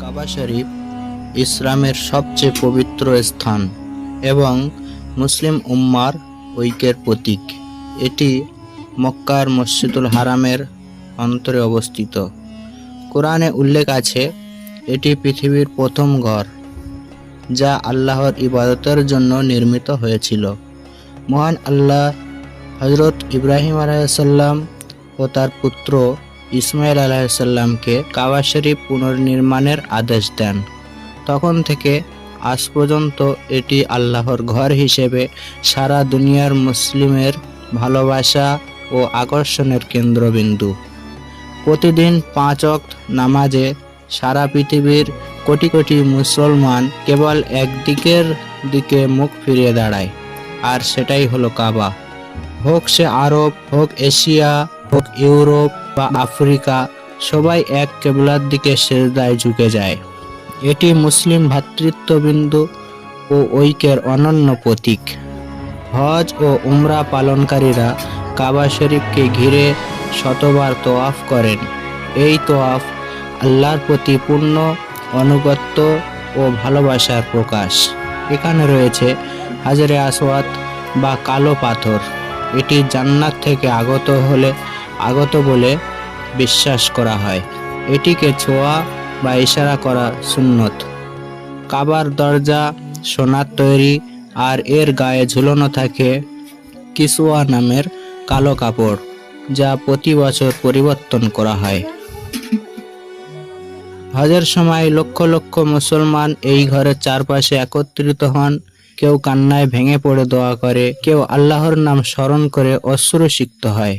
কাবা শরীফ ইসলামের সবচেয়ে পবিত্র স্থান এবং মুসলিম উম্মার ঐক্যের প্রতীক। এটি মক্কার মসজিদুল হারামের অন্তরে অবস্থিত। কোরআনে উল্লেখ আছে, এটি পৃথিবীর প্রথম ঘর যা আল্লাহর ইবাদতের জন্য নির্মিত হয়েছিল। মহান আল্লাহ হযরত ইব্রাহিম আলাইহিসসালাম ও তার পুত্র ইসমাইল আলাইহিসসালামকে কাবা শরীফ পুনর্নির্মাণের আদেশ দেন। তখন থেকে আজ পর্যন্ত এটি আল্লাহর ঘর হিসেবে সারা দুনিয়ার মুসলিমের ভালোবাসা ও আকর্ষণের কেন্দ্রবিন্দু। প্রতিদিন 5 ওয়াক্ত নামাজে সারা পৃথিবীর কোটি কোটি মুসলমান কেবল একদিকের দিকে মুখ ফিরিয়ে দাঁড়ায়, আর সেটাই হলো কাবা। হোক সে আরব, হোক এশিয়া, হোক ইউরোপ বা আফ্রিকা, সবাই এক কেবলার দিকে সিজদায় ঝুঁকে যায়। এটি মুসলিম ভ্রাতৃত্ববিন্দু ও ঐক্যের অনন্য প্রতীক। হজ ও উমরা পালনকারীরা কাবা শরীফকে ঘিরে শতবার তোয়াফ করেন। এই তোয়াফ আল্লাহর প্রতি পূর্ণ আনুগত্য ও ভালোবাসার প্রকাশ। এখানে রয়েছে হাজরে আসওয়াদ বা কালো পাথর। এটি জান্নাত থেকে আগত বলে বিশ্বাস করা হয়। এটিকে ছোঁয়া বা ইশারা করা সুন্নত। কাবার দরজা সোনার তৈরি, আর এর গায়ে ঝুলানো থাকে কিসওয়া নামের কালো কাপড়, যা প্রতি বছর পরিবর্তন করা হয়। হজের সময় লক্ষ লক্ষ মুসলমান এই ঘরের চারপাশে একত্রিত হন। কেউ কান্নায় ভেঙে পড়ে দোয়া করে, কেউ আল্লাহর নাম স্মরণ করে অশ্রুসিক্ত হয়।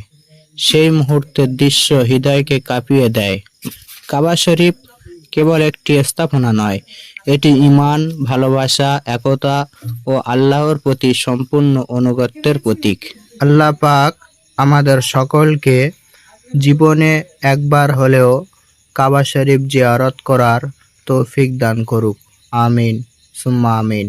সেই মুহূর্তের দৃশ্য হৃদয়কে কাঁপিয়ে দেয়। কাবা শরীফ কেবল একটি স্থাপনা নয়, এটি ঈমান, ভালোবাসা, একতা ও আল্লাহর প্রতি সম্পূর্ণ আনুগত্যের প্রতীক। আল্লাহ পাক আমাদের সকলকে জীবনে একবার হলেও কাবা শরীফ জিয়ারত করার তৌফিক দান করুক। আমিন সুম্মা আমিন।